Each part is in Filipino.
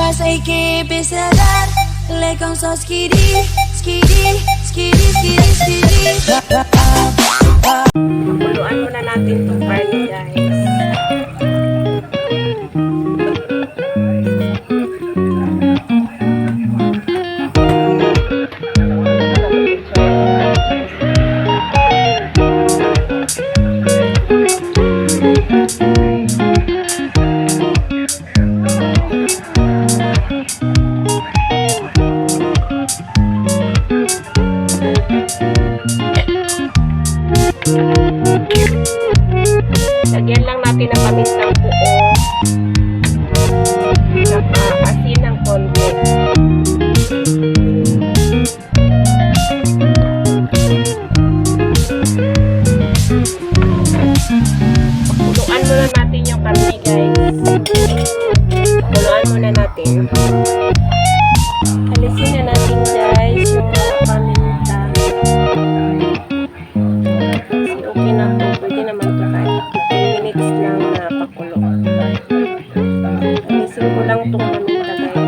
Pasay que pesadar, le con so skiddy, skiddy, skiddy, skiddy, skiddy. Pakuluan muna natin itong karne, guys. Lagyan lang natin ng pamintang buo, asin ng konti. Pakuluan muna natin yung karne, guys. Pakuluan muna natin. Alisin na natin, guys, yung paminta. Kasi okay na ito. Pwede naman ito kahit 15 minutes lang na pakulo. Alisin ko lang itong paminta, guys.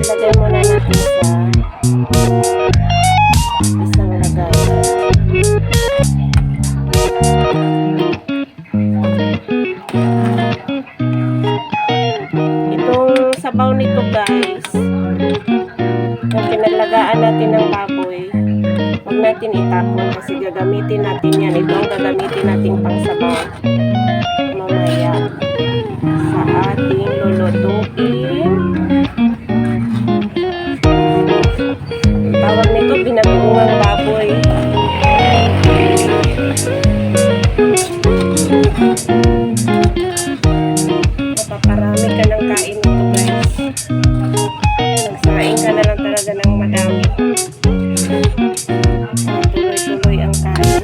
Ilagay muna natin sa isang lagayan. Itong sabaw nito, guys, yung pinaglagaan natin ng baboy, huwag natin itapon kasi gagamitin natin yan. Ito ang gagamitin natin pang sabaw mamaya sa ating lulutuin. Tawag nito binagoongang baboy. Mapaparami ka ng kain nito, guys. Nagsaing ka na lang talaga ng madami. Tuloy-tuloy ang kain.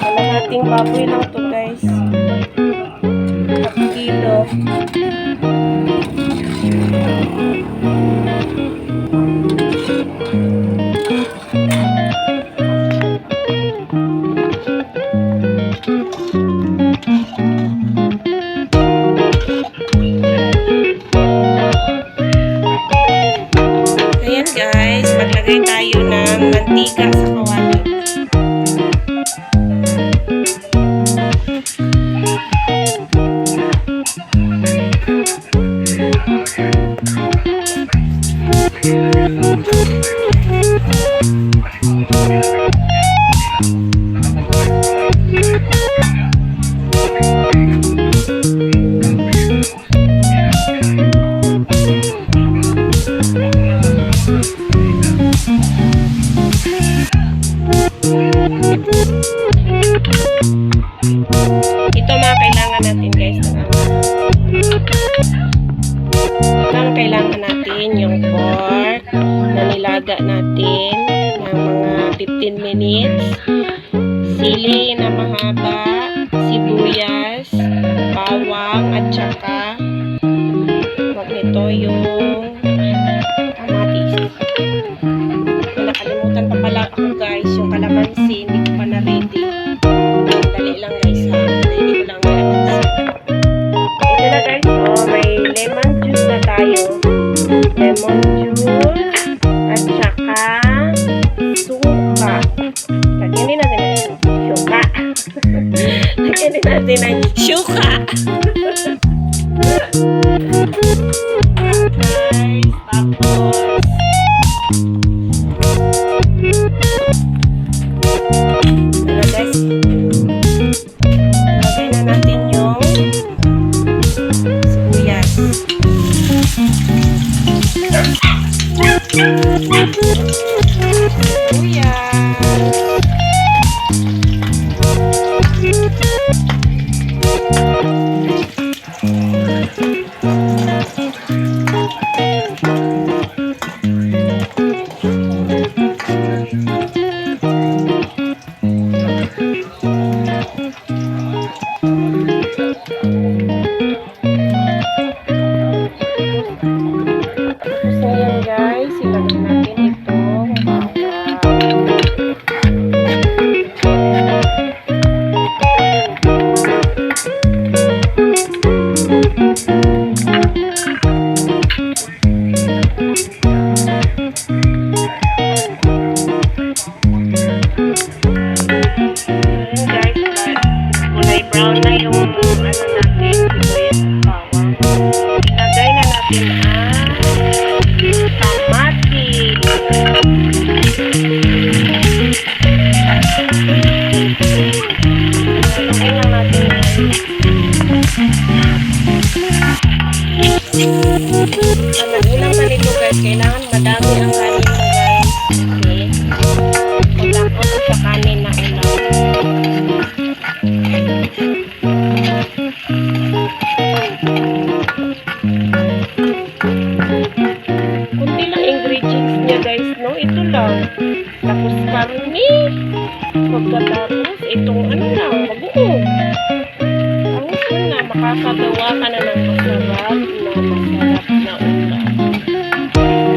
Kalahating baboy lang to, guys. 1 kilo. Ayan, guys, maglagay tayo ng mantika sa kawali. Ito mga kailangan natin, guys. Ang kailangan natin yung pork na nilaga natin ng mga 15 minutes, sili na mahaba, sibuyas, bawang, at saka wag nito yung kamatis. Nakalimutan pa pala ako guys, yung kalamansi, hindi ko pa na-ready. Dali lang guys ha. Ready ko lang kalamansi. Ito na guys, oh, may lemon juice na tayo. Lemon juice at saka suka. Lagyan din natin ng suka. Lagyan din natin ng suka. Guys, tapos tara guys, lagay na natin yung sibuyas. So yan guys, ilagay natin itong kulay brown na yung ano natin, sibuyas at bawang. Ilagay na natin ang kamatis. Ilagay lang natin ang nag-ulam pa nito guys, kailangan madami ang kanin mo guys. Okay. Tapos sa kanin na ulam. Kunti lang ingredients niya guys, no? Ito lang. Tapos karni. Pagkatapos, itong ano lang, bagoong. Tapos yun na, makakagawa ka na ng masarap na ulam. Lagyan na natin ang ating pinakuloang karne.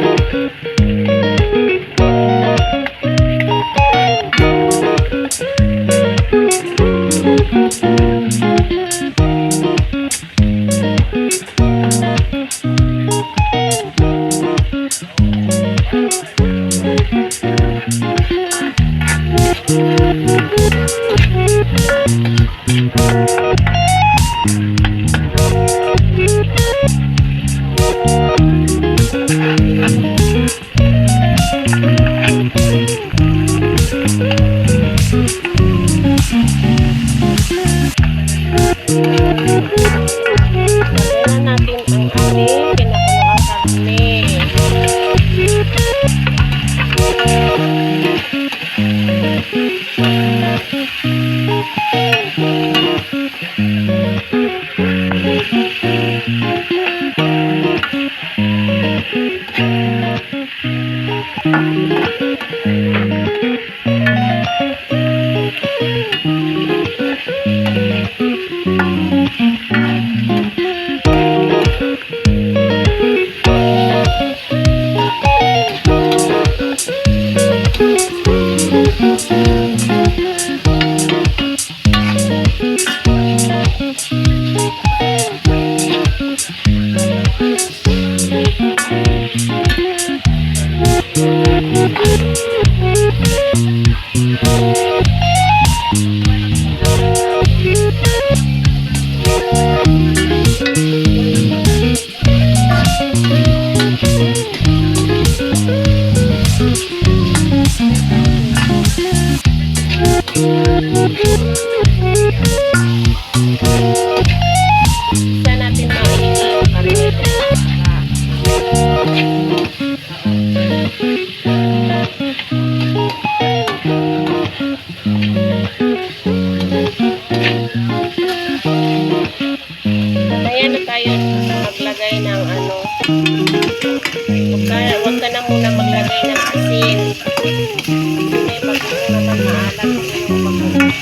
Isa natin mainin yung karne. Kaya na tayo maglagay ng ano. Huwag ka na muna maglagay ng asin. Hindi, pag muna na maalat yung pagkakas.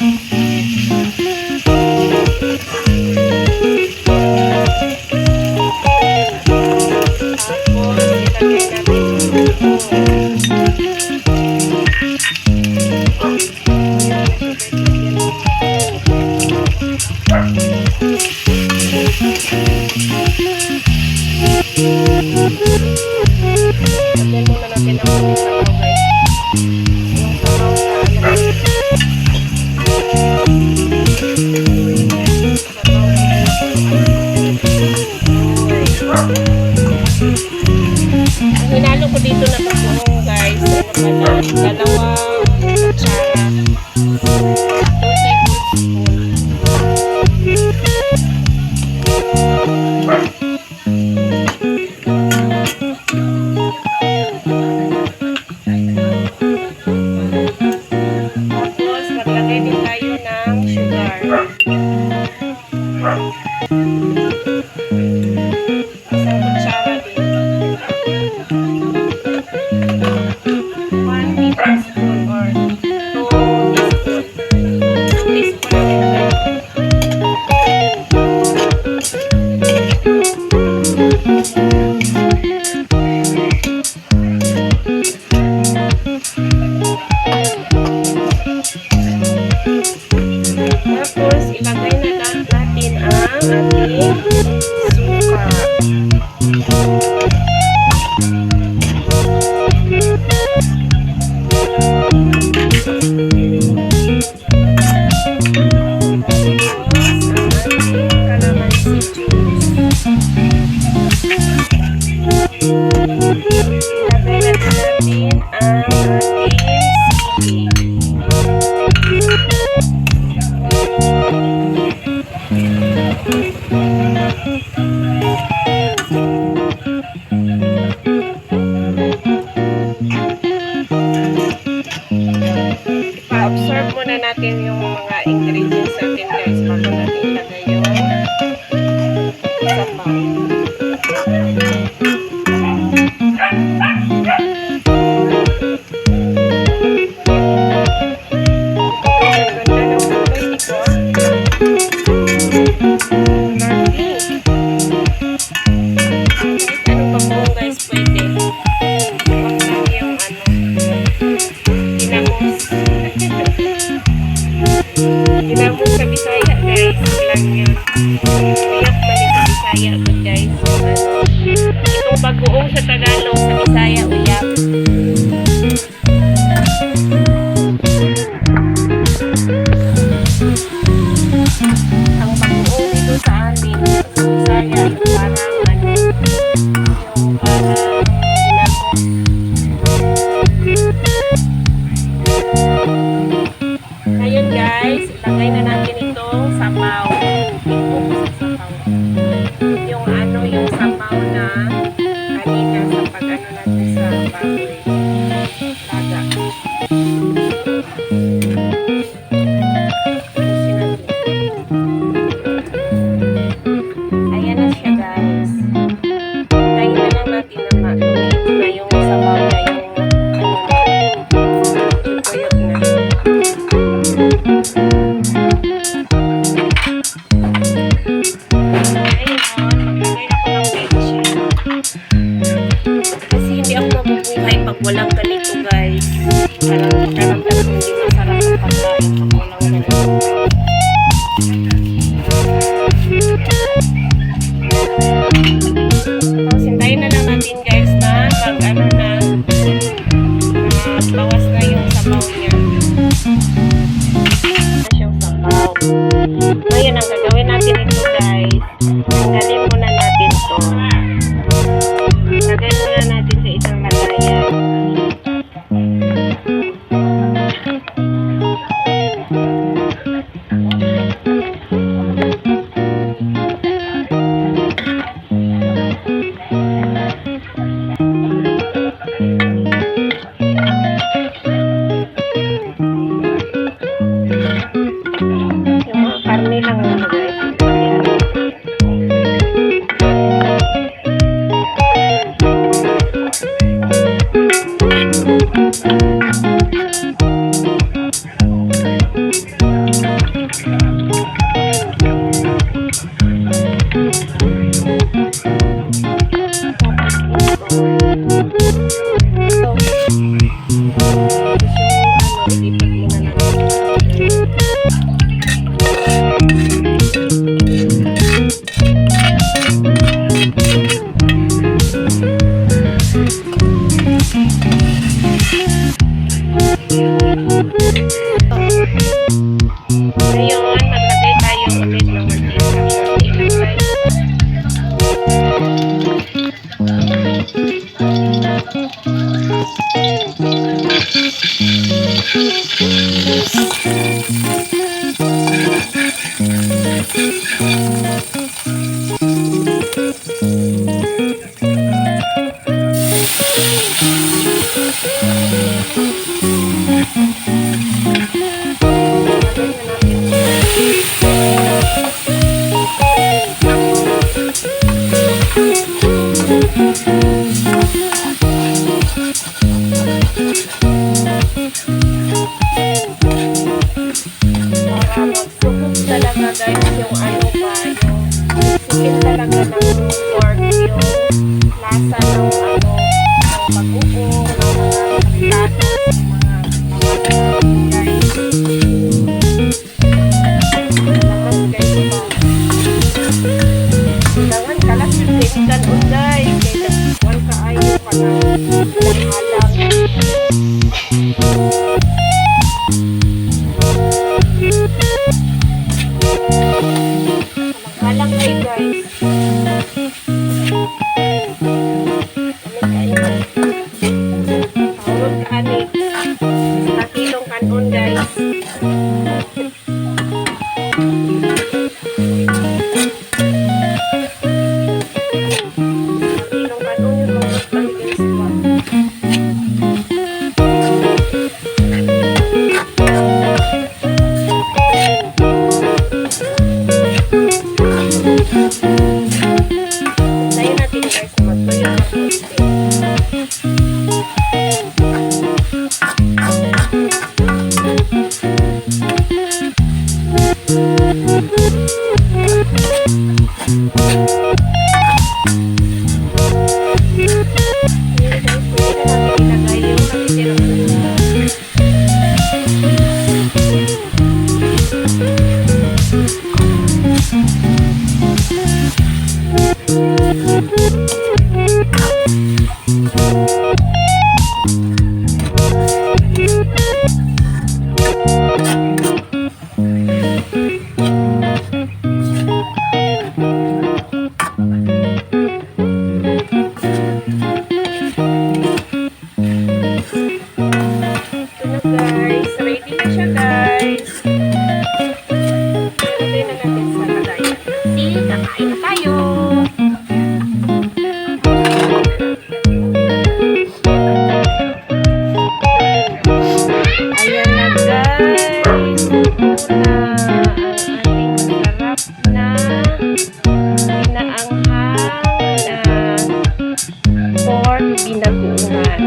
dalawang kutsara. 「Magsubok talaga guys yung ano ba, yung sikin talaga ng pork, yung lasa ng ano, ng pag-uong, ng mga pritado, mga guys. Kailangan guys ba? Kailangan kalas yung kaibigan on guys. Kaya nagkuhan ka ayaw ka na naghalang. Halang kayo guys. Tawag ka ani. Kakilong kanon guys. Kakilong kanon yung mga guys. Tayo natin guys, magtuyo na konti. Guys, ready na siya guys. Lagay na natin sa lagayan. See, kakain na tayo. Ayan na guys. Ito na ang ating masarap na pinaanghang na pork binagoongan.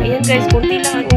Ayan guys, kunti lang ang